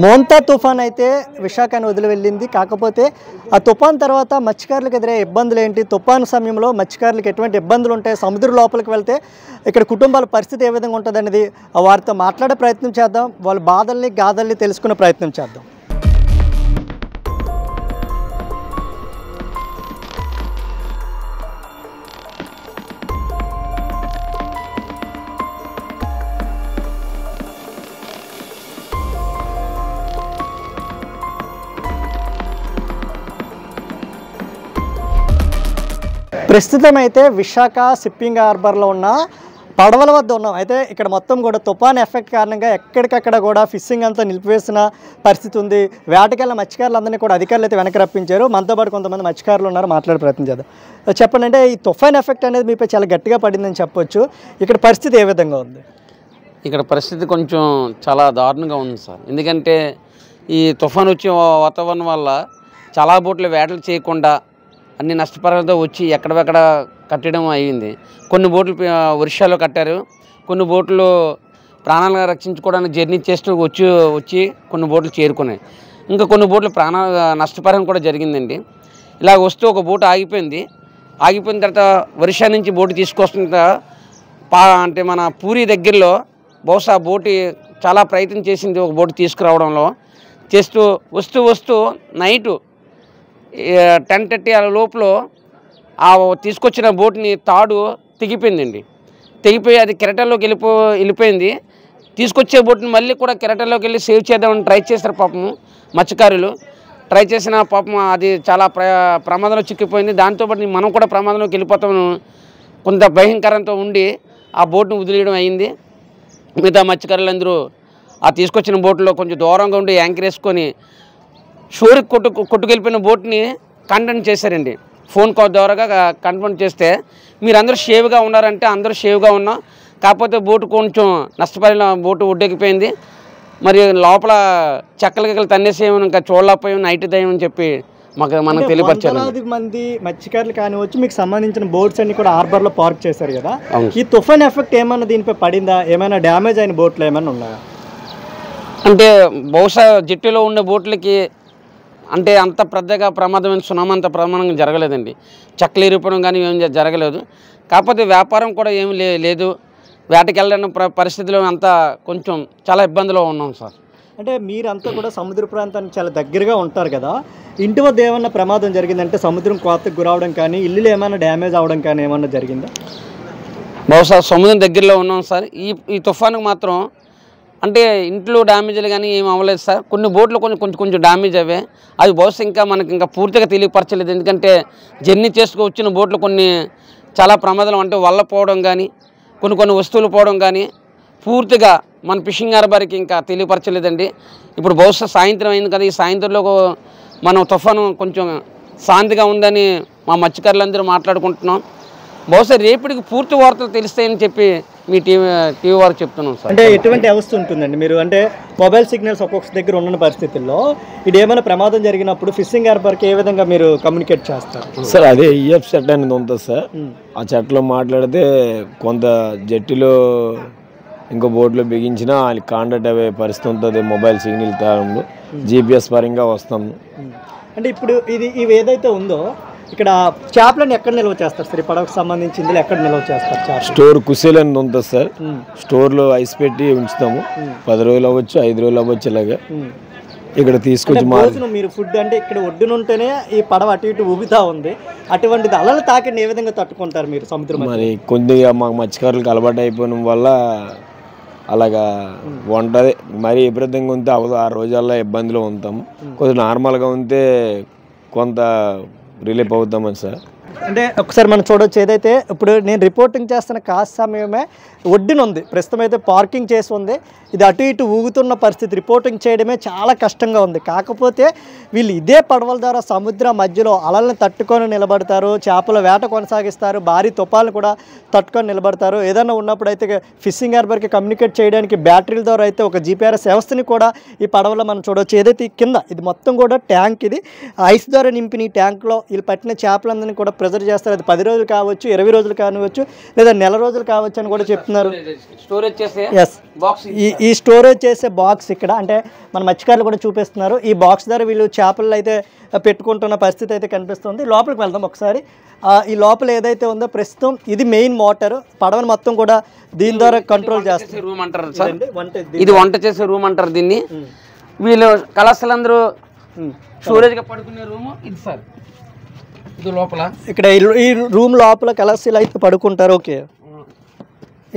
మోంతా తుఫాన్ అయితే విశాఖను వదిలి వెళ్ళింది. కాకపోతే ఆ తుఫాన్ తర్వాత మత్స్యకారులకు ఎదురే ఇబ్బందులు ఏంటి, తుఫాను సమయంలో మత్స్యకారులకు ఎటువంటి ఇబ్బందులు ఉంటాయి, సముద్రం లోపలికి వెళ్తే ఇక్కడ కుటుంబాల పరిస్థితి ఏ విధంగా ఉంటుంది అనేది వారితో మాట్లాడే ప్రయత్నం చేద్దాం. వాళ్ళ బాధల్ని గాథల్ని తెలుసుకునే ప్రయత్నం చేద్దాం. ప్రస్తుతం అయితే విశాఖ షిప్పింగ్ హార్బర్లో ఉన్న పడవల వద్ద ఉన్నాం. అయితే ఇక్కడ మొత్తం కూడా తుఫాన్ ఎఫెక్ట్ కారణంగా ఎక్కడికక్కడ కూడా ఫిషింగ్ అంతా నిలిపివేసిన పరిస్థితి ఉంది. వేటకెళ్ళిన మత్స్యకారులందరినీ కూడా అధికారులు అయితే వెనక్కి రప్పించారు. మనతో పాటు కొంతమంది మత్స్యకారులు ఉన్నారు, మాట్లాడే ప్రయత్నం చేద్దాం. చెప్పండి, అంటే ఈ తుఫాన్ ఎఫెక్ట్ అనేది మీపై చాలా గట్టిగా పడిందని చెప్పొచ్చు. ఇక్కడ పరిస్థితి ఏ విధంగా ఉంది? ఇక్కడ పరిస్థితి కొంచెం చాలా దారుణంగా ఉంది సార్. ఎందుకంటే ఈ తుఫాన్ వచ్చే వాతావరణం వల్ల చాలా బోట్లు వేటలు చేయకుండా అన్ని నష్టపరాలతో వచ్చి ఎక్కడెక్కడ కట్టడం అయ్యింది. కొన్ని బోట్లు వర్షాలు కట్టారు, కొన్ని బోట్లు ప్రాణాలను రక్షించుకోవడానికి జర్నీ చేస్తూ వచ్చి కొన్ని బోట్లు చేరుకున్నాయి. ఇంకా కొన్ని బోట్లు నష్టపరం కూడా జరిగిందండి. ఇలా వస్తూ ఒక బోటు ఆగిపోయిన తర్వాత వర్షా నుంచి బోటు తీసుకొస్తున్న అంటే మన పూరి దగ్గరలో బహుశా బోటు చాలా ప్రయత్నం చేసింది ఒక బోటు తీసుకురావడంలో. వస్తూ నైటు 10:30 ఆ లోపల ఆ తీసుకొచ్చిన బోట్ని తాడు తెగిపోయిందండి. తెగిపోయి అది కెరటంలోకి వెళ్ళిపోయింది. తీసుకొచ్చే బోట్ని మళ్ళీ కూడా కెరటంలోకి వెళ్ళి సేవ్ చేద్దామని ట్రై చేస్తారు పాపం మత్స్యకారులు. ట్రై చేసిన పాపం అది చాలా ప్రమాదంలో చిక్కిపోయింది. దాంతోపాటు మనం కూడా ప్రమాదంలోకి వెళ్ళిపోతామని కొంత భయంకరంతో ఉండి ఆ బోట్ని వదిలేయడం అయింది. మిగతా మత్స్యకారులందరూ ఆ తీసుకొచ్చిన బోట్లో కొంచెం దూరంగా ఉండి యాంకర్ వేసుకొని షోర్కి కొట్టుకెళ్ళిపోయిన బోట్ని కంటెంట్ చేశారండి. ఫోన్ కాల్ ద్వారాగా కంటెంట్ చేస్తే మీరందరూ సేవ్గా ఉన్నారంటే అందరూ సేవ్గా ఉన్నాం. కాకపోతే బోటు కొంచెం నష్టపడిన బోటు ఒడ్డెక్కిపోయింది. మరి లోపల చెక్కలకి తన్నేసేమని ఇంకా చూడలేకపోయాం నైట్ దయ్యం అని చెప్పి మనకు తెలియపరిచారు. మంది మత్స్యకారులు కానివచ్చు, మీకు సంబంధించిన బోట్స్ అన్ని కూడా హార్బర్లో పార్క్ చేశారు కదా. ఈ తుఫాన్ ఎఫెక్ట్ ఏమన్నా దీనిపై పడిందా? ఏమైనా డ్యామేజ్ అయిన బోట్లు ఏమైనా ఉన్నాయా? అంటే బహుశా జట్టులో ఉండే బోట్లకి అంటే అంత పెద్దగా ప్రమాదమైన సునామీ అంత ప్రమాదంగా జరగలేదండి. చెక్కలు ఇరిపోవడం కానీ ఏం జరగలేదు. కాకపోతే వ్యాపారం కూడా ఏమి లేదు. వేటకి వెళ్ళడం పరిస్థితిలో అంతా కొంచెం చాలా ఇబ్బందిలో ఉన్నాం సార్. అంటే మీరంతా కూడా సముద్ర ప్రాంతానికి చాలా దగ్గరగా ఉంటారు కదా. ఇంటి వద్ద ఏమన్నా ప్రమాదం జరిగిందంటే సముద్రం కోతకు గురవడం కానీ, ఇల్లులు ఏమైనా డ్యామేజ్ అవ్వడం కానీ ఏమన్నా జరిగిందా? బహుశా సముద్రం దగ్గరలో ఉన్నాం సార్. ఈ తుఫానుకు మాత్రం అంటే ఇంట్లో డ్యామేజ్లు కానీ ఏమి అవ్వలేదు సార్. కొన్ని బోట్లు కొంచెం డ్యామేజ్ అవే. అవి బహుశా ఇంకా పూర్తిగా తెలియపరచలేదు. ఎందుకంటే జర్నీ చేసుకు వచ్చిన బోట్లు కొన్ని చాలా ప్రమాదాలు అంటే వల్ల పోవడం కానీ కొన్ని వస్తువులు పోవడం కానీ పూర్తిగా మన ఫిషింగ్ హార్బర్కి ఇంకా తెలియపరచలేదండి. ఇప్పుడు బహుశా సాయంత్రం అయింది కదా, ఈ సాయంత్రంలో మనం తుఫాను కొంచెం శాంతిగా ఉందని మా మత్స్యకారులందరూ మాట్లాడుకుంటున్నాం. బహుశా రేపటికి పూర్తి వార్తలు తెలుస్తాయని చెప్పి మీ టీవీ వారికి చెప్తున్నాం సార్. అంటే ఎటువంటి అవస్థ ఉంటుందండి? మీరు అంటే మొబైల్ సిగ్నల్స్ ఒక్కొక్క దగ్గర ఉన్న పరిస్థితుల్లో ఇది ఏమైనా ప్రమాదం జరిగినప్పుడు ఫిషింగ్ హార్బర్కి ఏ విధంగా మీరు కమ్యూనికేట్ చేస్తారు సార్? అదే ఈఎఫ్ సెట్ అనేది ఉంటుంది సార్. ఆ చెట్లో మాట్లాడితే కొంత జట్టులో ఇంకో బోట్లో బిగించిన వాళ్ళకి కాంటాక్ట్ అయ్యే పరిస్థితి ఉంటుంది. మొబైల్ సిగ్నల్ తరంలో GPS పరంగా వస్తాము. అంటే ఇప్పుడు ఇవి ఏదైతే ఉందో ఇక్కడ చేపలను ఎక్కడ నిల్వ చేస్తారు సార్? ఈ పడవకు సంబంధించి ఇందులో ఎక్కడ నిల్వ చేస్తారు? స్టోర్ కుసేలు అనేది ఉంటుంది సార్. స్టోర్లో ఐస్ పెట్టి ఉంచుతాము. 10 రోజులు అవ్వచ్చు, 5 రోజులు అవ్వచ్చు. ఇలాగా ఇక్కడ తీసుకొచ్చి మీరు ఫుడ్ అంటే ఇక్కడ ఒడ్డునుంటేనే ఈ పడవ అటు ఇటు ఊగుతూ ఉంది. అటువంటిది అలలు తాకిండి ఏ విధంగా తట్టుకుంటారు మీరు సముద్రం? మరి కొద్దిగా మాకు మత్స్యకారులకు అలవాటు అయిపోవడం వల్ల అలాగా వంటది మరీ విపరీతంగా ఉంటే అవదు. 6 రోజుల్లో ఇబ్బందిలో ఉంటాము. కొద్దిగా నార్మల్గా ఉంటే కొంత రిలీఫ్ అవుతామని సార్. అంటే ఒకసారి మనం చూడవచ్చు, ఏదైతే ఇప్పుడు నేను రిపోర్టింగ్ చేస్తున్న కాస్త సమయమే ఒడ్డునుంది, ప్రస్తుతం అయితే పార్కింగ్ చేసి ఉంది. ఇది అటు ఇటు ఊగుతున్న పరిస్థితి, రిపోర్టింగ్ చేయడమే చాలా కష్టంగా ఉంది. కాకపోతే వీళ్ళు ఇదే పడవల ద్వారా సముద్ర మధ్యలో అలల్ని తట్టుకొని నిలబడతారు, చేపల వేట కొనసాగిస్తారు, భారీ తుఫాలను కూడా తట్టుకొని నిలబడతారు. ఏదైనా ఉన్నప్పుడు అయితే ఫిషింగ్ హార్బర్కి కమ్యూనికేట్ చేయడానికి బ్యాటరీల ద్వారా అయితే ఒక GPS వ్యవస్థని కూడా ఈ పడవలో మనం చూడవచ్చు. ఏదైతే కింద ఇది మొత్తం కూడా ట్యాంక్, ఇది ఐస్ ద్వారా నింపిన ఈ ట్యాంక్లో వీళ్ళు పట్టిన చేపలందరినీ కూడా ప్రిజర్వ్ చేస్తారు. అది 10 రోజులు కావచ్చు, 20 రోజులు కావచ్చు, లేదా నెల రోజులు కావచ్చు అని కూడా చెప్తున్నారు. చూపిస్తున్నారు స్టోరేజ్ చేసే ఎస్ బాక్స్ ఈ స్టోరేజ్ చేసే బాక్స్ ఇక్కడ అంటే మన మత్స్యకారులు కూడా చూపిస్తున్నారు. ఈ బాక్స్ ద్వారా వీళ్ళు చేపలు అయితే పెట్టుకుంటున్న పరిస్థితి అయితే కనిపిస్తుంది. లోపలికి వెళ్దాం ఒకసారి. ఈ లోపల ఏదైతే ఉందో ప్రస్తుతం ఇది మెయిన్ మోటార్, పడవని మొత్తం కూడా దీని ద్వారా కంట్రోల్ చేస్తారు. రూమ్ అంటారు సార్, ఇది వంట చేసే రూమ్ అంటారు దీన్ని. వీళ్ళు కళాశాలందరూ స్టోరేజ్గా పడుకునే రూము ఇది సార్. ఇది లోపల ఇక్కడ ఈ రూమ్ లోపల కళాశాల అయితే పడుకుంటారు. ఓకే,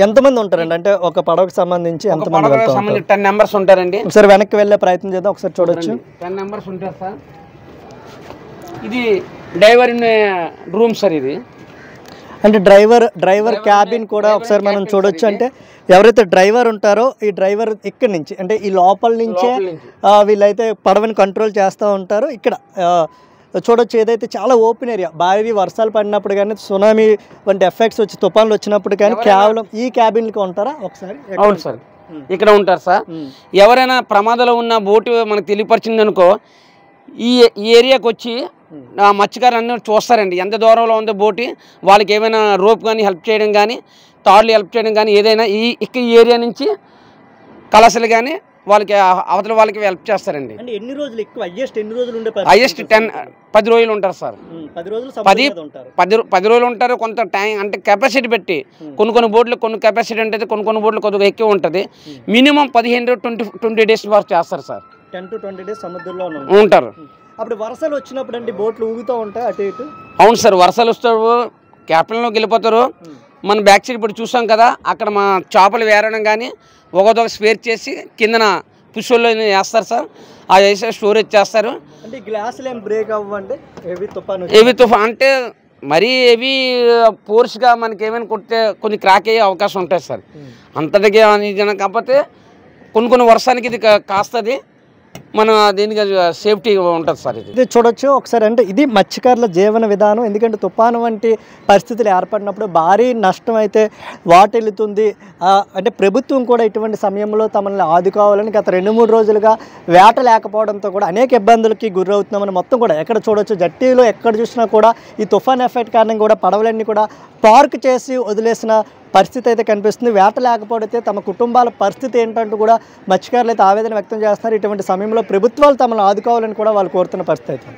ఎంతమంది ఉంటారండి? అంటే ఒక పడవకు సంబంధించి ఎంతమంది? 10 మెంబర్స్ ఉంటారండి. ఒకసారి వెనక్కి వెళ్ళే ప్రయత్నం చేద్దాం, ఒకసారి చూడొచ్చు. 10 మెంబర్స్ ఉంటారు సార్. ఇది డ్రైవర్ రూమ్ సార్. ఇది అంటే డ్రైవర్ క్యాబిన్ కూడా ఒకసారి మనం చూడొచ్చు. అంటే ఎవరైతే డ్రైవర్ ఉంటారో ఈ డ్రైవర్ ఇక్కడి నుంచి అంటే ఈ లోపల నుంచే వీళ్ళైతే పడవని కంట్రోల్ చేస్తూ ఉంటారు. ఇక్కడ చూడొచ్చు ఏదైతే చాలా ఓపెన్ ఏరియా, భారీ వర్షాలు పడినప్పుడు కానీ సునామీ వంటి ఎఫెక్ట్స్ వచ్చి తుఫాన్లు వచ్చినప్పుడు కానీ కేవలం ఈ క్యాబిన్కి ఉంటారా ఒకసారి? అవును సార్, ఇక్కడ ఉంటారు సార్. ఎవరైనా ప్రమాదంలో ఉన్న బోటు మనకు తెలియపరిచింది అనుకో ఈ ఏరియాకి వచ్చి మత్స్యకారులు అన్నీ చూస్తారండి. ఎంత దూరంలో ఉందో బోటు, వాళ్ళకి ఏమైనా రోప్ కానీ హెల్ప్ చేయడం కానీ తాళ్ళు హెల్ప్ చేయడం కానీ ఏదైనా ఈ ఏరియా నుంచి కలసలు కానీ వాళ్ళకి అవతల వాళ్ళకి హెల్ప్ చేస్తారండి. ఎన్ని రోజులు ఎక్కువ ఎన్ని రోజులు ఉండే? హైయెస్ట్ 10 రోజులు ఉంటారు సార్. 10 రోజులు ఉంటారు. కొంత టైం అంటే కెపాసిటీ పెట్టి కొన్ని బోట్లు కొన్ని కెపాసిటీ ఉంటుంది, కొన్ని బోట్లు కొద్దిగా ఎక్కువ ఉంటుంది. మినిమం 15-20 డేస్ వరకు చేస్తారు సార్. 10 to 20 డేస్ సముద్రంలో ఉంటారు. అప్పుడు వర్షాలు వచ్చినప్పుడు అండి బోట్లు ఊగుతూ ఉంటాయి అటు ఇటు? అవును సార్, వర్షాలు వస్తారు, క్యాప్టెన్లోకి వెళ్ళిపోతారు. మన బ్యాక్ సైడ్ ఇప్పుడు చూసాం కదా, అక్కడ మా చేపలు వేరడం కానీ ఒకదొక స్పేర్ చేసి కిందన పుష్పల్లో వేస్తారు సార్. ఆ వేసే స్టోరేజ్ చేస్తారు. అంటే గ్లాసులు ఏం బ్రేక్ అవ్వండి హెవీ తుఫాన్ అంటే మరీ హెవీ ఫోర్స్గా మనకి ఏమైనా కొడితే కొన్ని క్రాక్ అయ్యే అవకాశం ఉంటుంది సార్. అంతటికి కాకపోతే కొన్ని వర్షానికి ఇది కాస్తుంది, మన దీనికి సేఫ్టీ ఉంటుంది సార్. ఇది చూడొచ్చు ఒకసారి. అంటే ఇది మత్స్యకారుల జీవన విధానం. ఎందుకంటే తుఫాను వంటి పరిస్థితులు ఏర్పడినప్పుడు భారీ నష్టం అయితే వాటిల్లుతుంది. అంటే ప్రభుత్వం కూడా ఇటువంటి సమయంలో తమల్ని ఆదుకోవాలని గత 2-3 రోజులుగా వేట లేకపోవడంతో కూడా అనేక ఇబ్బందులకి గురవుతున్నామని మొత్తం కూడా ఎక్కడ చూడొచ్చు. జట్టీలో ఎక్కడ చూసినా కూడా ఈ తుఫాన్ ఎఫెక్ట్ కారణంగా కూడా పడవలన్నీ కూడా పార్క్ చేసి వదిలేసిన పరిస్థితి అయితే కనిపిస్తుంది. వేట లేకపోతే తమ కుటుంబాల పరిస్థితి ఏంటంటూ కూడా మత్స్యకారులు అయితే ఆవేదన వ్యక్తం చేస్తున్నారు. ఇటువంటి సమయంలో ప్రభుత్వాలు తమను ఆదుకోవాలని కూడా వాళ్ళు కోరుతున్న పరిస్థితి అయితే.